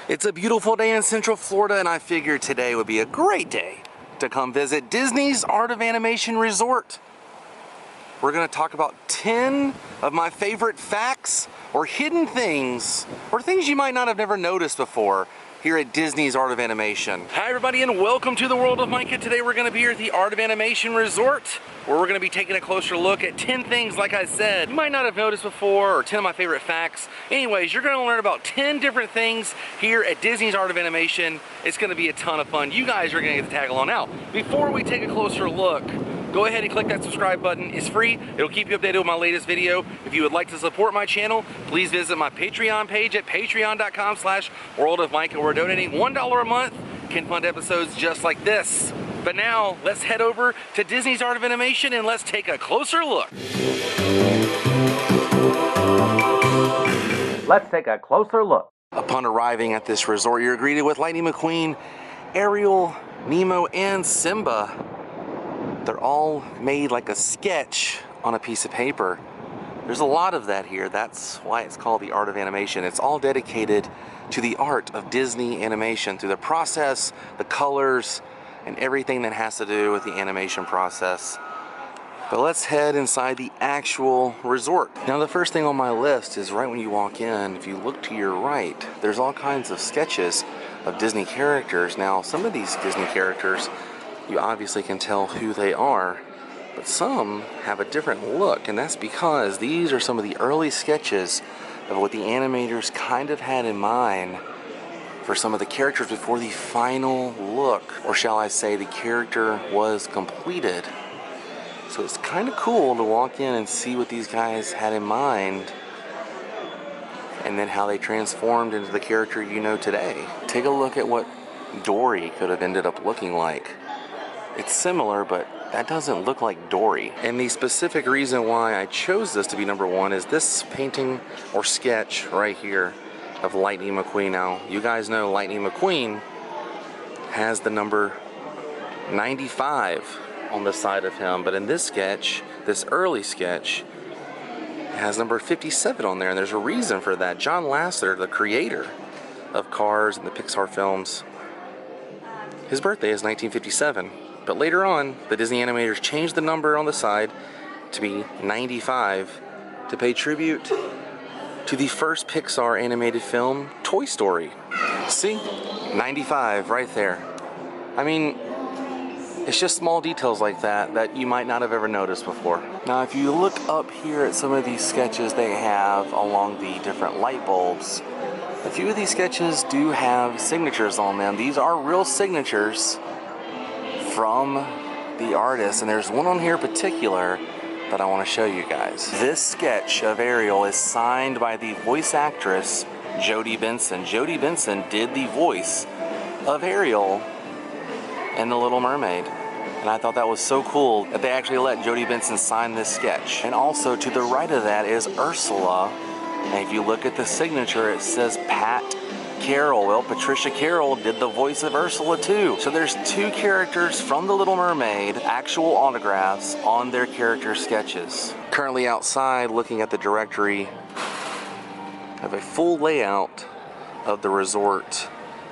It's a beautiful day in Central Florida, and I figured today would be a great day to come visit Disney's Art of Animation Resort. We're going to talk about 10 of my favorite facts or hidden things, or things you might not have never noticed before here at Disney's Art of Animation. Hi everybody, and welcome to the World of Micah. Today we're going to be here at the Art of Animation Resort, where we're going to be taking a closer look at 10 things, like I said, you might not have noticed before, or 10 of my favorite facts. Anyways, you're going to learn about 10 different things here at Disney's Art of Animation. It's going to be a ton of fun. You guys are going to get to tag along. Now, before we take a closer look, go ahead and click that subscribe button. It's free. It'll keep you updated with my latest video. If you would like to support my channel, please visit my Patreon page at patreon.com/World of Micah, where donating $1 a month can fund episodes just like this. But now, let's head over to Disney's Art of Animation and let's take a closer look. Let's take a closer look. Upon arriving at this resort, you're greeted with Lightning McQueen, Ariel, Nemo, and Simba. They're all made like a sketch on a piece of paper. There's a lot of that here. That's why it's called the Art of Animation. It's all dedicated to the art of Disney animation, through the process, the colors, and everything that has to do with the animation process. But let's head inside the actual resort. Now, the first thing on my list is right when you walk in, if you look to your right, there's all kinds of sketches of Disney characters. Now, some of these Disney characters, you obviously can tell who they are, but some have a different look, and that's because these are some of the early sketches of what the animators kind of had in mind for some of the characters before the final look, or shall I say the character was completed. So it's kind of cool to walk in and see what these guys had in mind, and then how they transformed into the character you know today. Take a look at what Dory could have ended up looking like. It's similar, but that doesn't look like Dory. And the specific reason why I chose this to be number one is this painting or sketch right here of Lightning McQueen. Now, you guys know Lightning McQueen has the number 95 on the side of him, but in this sketch, this early sketch, it has number 57 on there, and there's a reason for that. John Lasseter, the creator of Cars and the Pixar films, his birthday is 1957. But later on, the Disney animators changed the number on the side to be 95 to pay tribute to the first Pixar animated film, Toy Story. See? 95 right there. I mean, it's just small details like that that you might not have ever noticed before. Now, if you look up here at some of these sketches they have along the different light bulbs, a few of these sketches do have signatures on them. These are real signatures from the artist, and there's one on here in particular that I want to show you guys. This sketch of Ariel is signed by the voice actress Jodie Benson. Jodie Benson did the voice of Ariel in The Little Mermaid, and I thought that was so cool that they actually let Jodie Benson sign this sketch. And also to the right of that is Ursula, and if you look at the signature, it says Pat Carroll. Well, Patricia Carroll did the voice of Ursula too. So there's two characters from The Little Mermaid, actual autographs on their character sketches. Currently outside looking at the directory, I have a full layout of the resort.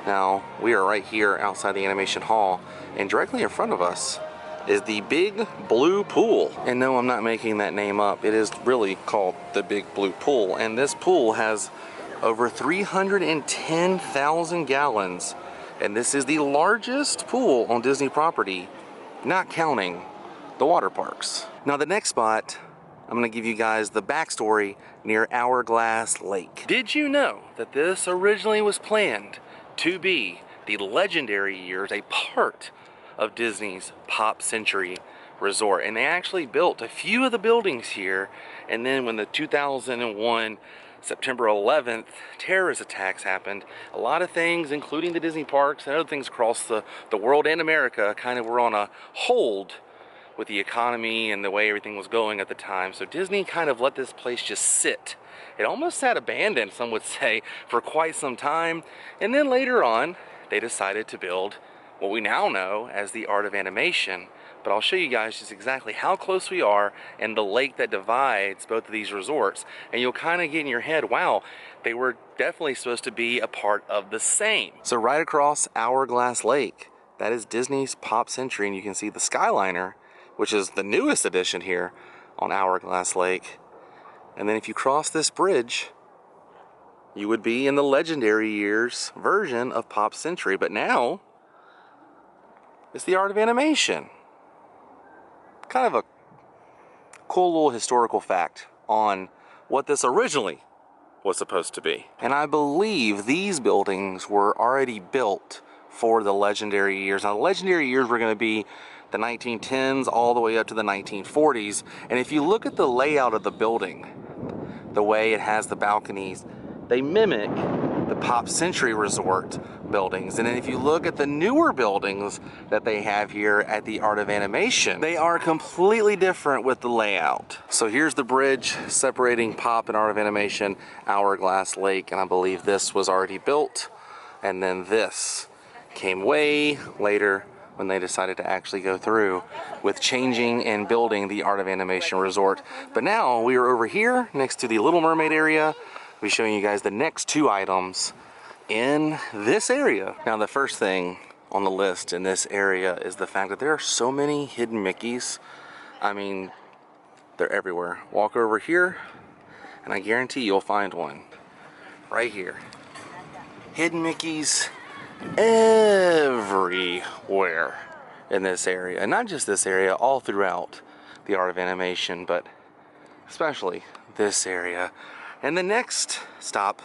Now, we are right here outside the animation hall, and directly in front of us is the Big Blue Pool. And no, I'm not making that name up. It is really called the Big Blue Pool, and this pool has over 310,000 gallons, and this is the largest pool on Disney property, not counting the water parks. Now, the next spot, I'm going to give you guys the backstory near Hourglass Lake. Did you know that this originally was planned to be the legendary years, a part of Disney's Pop Century Resort? And they actually built a few of the buildings here, and then when the 2001 September 11th terrorist attacks happened, a lot of things, including the Disney parks and other things across the world and America, kind of were on a hold with the economy and the way everything was going at the time. So Disney kind of let this place just sit. It almost sat abandoned, some would say, for quite some time. And then later on, they decided to build what we now know as the Art of Animation, But I'll show you guys just exactly how close we are and the lake that divides both of these resorts. And you'll kind of get in your head, wow, they were definitely supposed to be a part of the same. So right across Hourglass Lake, that is Disney's Pop Century, and you can see the Skyliner, which is the newest addition here on Hourglass Lake. And then if you cross this bridge, you would be in the Legendary Years version of Pop Century, but now it's the Art of Animation. Kind of a cool little historical fact on what this originally was supposed to be. And I believe these buildings were already built for the Legendary Years. Now, the Legendary Years were going to be the 1910s all the way up to the 1940s. And if you look at the layout of the building, the way it has the balconies, they mimic the Pop Century Resort buildings. And then if you look at the newer buildings that they have here at the Art of Animation, they are completely different with the layout. So here's the bridge separating Pop and Art of Animation, Hourglass Lake, and I believe this was already built. And then this came way later when they decided to actually go through with changing and building the Art of Animation Resort. But now we are over here next to the Little Mermaid area. I'll be showing you guys the next two items in this area. Now, the first thing on the list in this area is the fact that there are so many hidden Mickeys. I mean, they're everywhere. Walk over here and I guarantee you'll find one right here. Hidden Mickeys everywhere in this area, and not just this area, all throughout the Art of Animation, but especially this area. And the next stop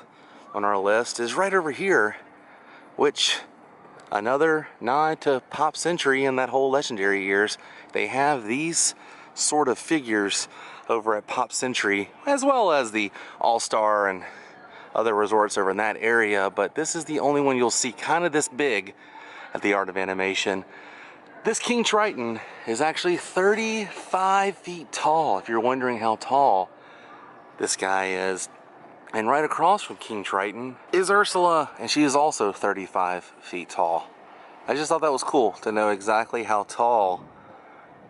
on our list is right over here, which another nod to Pop Century and that whole Legendary Years. They have these sort of figures over at Pop Century, as well as the All-Star and other resorts over in that area, but this is the only one you'll see kind of this big at the Art of Animation. This King Triton is actually 35 feet tall, if you're wondering how tall this guy is. And right across from King Triton is Ursula, and she is also 35 feet tall. I just thought that was cool to know exactly how tall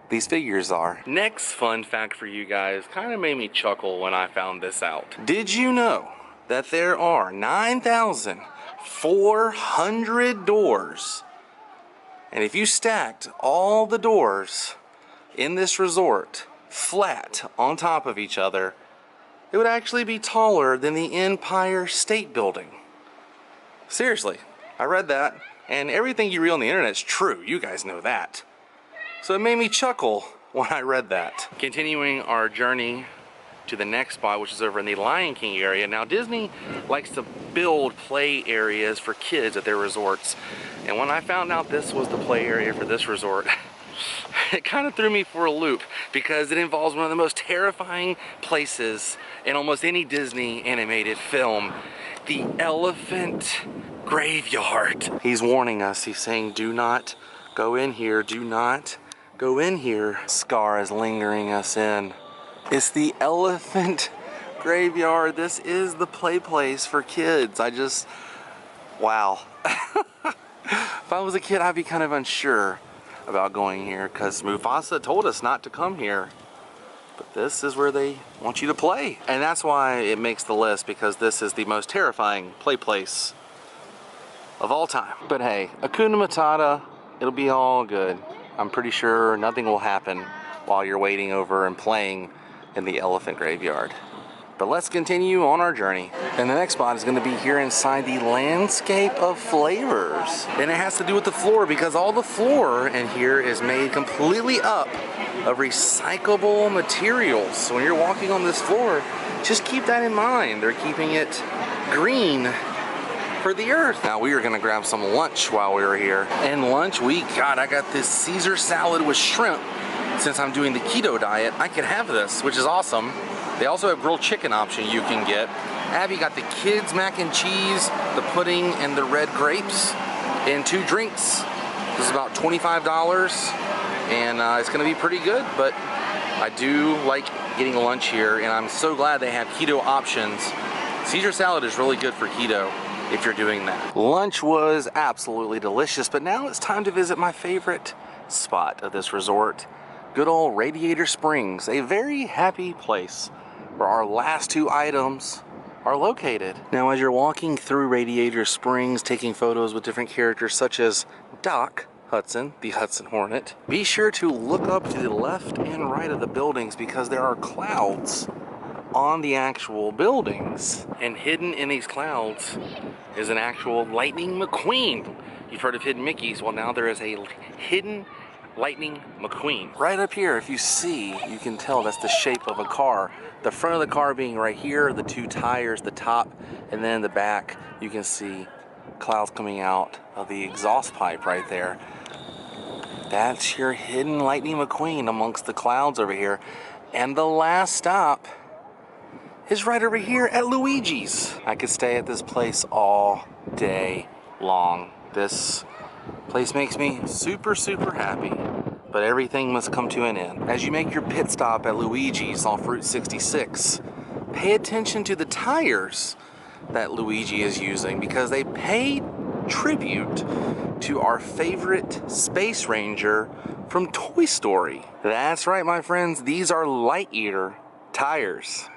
these figures are. Next fun fact for you guys kind of made me chuckle when I found this out. Did you know that there are 9,400 doors? And if you stacked all the doors in this resort flat on top of each other, it would actually be taller than the Empire State Building. Seriously, I read that, and everything you read on the internet is true. You guys know that. So it made me chuckle when I read that. Continuing our journey to the next spot, which is over in the Lion King area. Now, Disney likes to build play areas for kids at their resorts. And when I found out this was the play area for this resort, it kind of threw me for a loop, because it involves one of the most terrifying places in almost any Disney animated film, the elephant graveyard. He's warning us. He's saying, do not go in here. Do not go in here. Scar is lingering us in. It's the elephant graveyard. This is the play place for kids. Wow. If I was a kid, I'd be kind of unsure about going here, because Mufasa told us not to come here. But this is where they want you to play. And that's why it makes the list, because this is the most terrifying play place of all time. But hey, Hakuna Matata, it'll be all good. I'm pretty sure nothing will happen while you're waiting over and playing in the elephant graveyard. But let's continue on our journey. And the next spot is going to be here inside the Landscape of Flavors. And it has to do with the floor, because all the floor in here is made completely up of recyclable materials. So when you're walking on this floor, just keep that in mind. They're keeping it green for the earth. Now, we are going to grab some lunch while we were here. And lunch, I got this Caesar salad with shrimp. Since I'm doing the keto diet, I can have this, which is awesome. They also have grilled chicken option you can get. Abby got the kids mac and cheese, the pudding, and the red grapes, and 2 drinks. This is about $25, and it's gonna be pretty good, but I do like getting lunch here, and I'm so glad they have keto options. Caesar salad is really good for keto if you're doing that. Lunch was absolutely delicious, but now it's time to visit my favorite spot of this resort. Good old Radiator Springs, a very happy place where our last two items are located. Now, as you're walking through Radiator Springs, taking photos with different characters such as Doc Hudson, the Hudson Hornet, be sure to look up to the left and right of the buildings because there are clouds on the actual buildings. And hidden in these clouds is an actual Lightning McQueen. You've heard of hidden Mickeys. Well, now there is a hidden Lightning McQueen. Right up here, if you see, you can tell that's the shape of a car. The front of the car being right here, the two tires, the top, and then the back, you can see clouds coming out of the exhaust pipe right there. That's your hidden Lightning McQueen amongst the clouds over here. And the last stop is right over here at Luigi's. I could stay at this place all day long. This place makes me super, super happy, but everything must come to an end. As you make your pit stop at Luigi's off Route 66, pay attention to the tires that Luigi is using because they pay tribute to our favorite Space Ranger from Toy Story. That's right, my friends, these are Lightyear tires.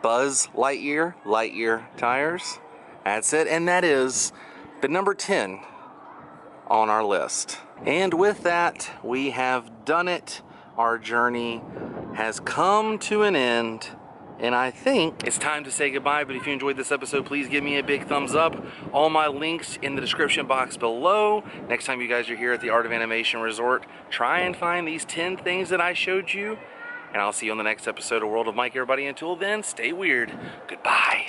Buzz Lightyear tires. That's it, and that is the number 10 on our list. And with that, we have done it. Our journey has come to an end, and I think it's time to say goodbye. But if you enjoyed this episode, please give me a big thumbs up. All my links in the description box below. Next time you guys are here at the Art of Animation Resort, try and find these 10 things that I showed you. And I'll see you on the next episode of World of Micah, everybody. Until then, stay weird. Goodbye.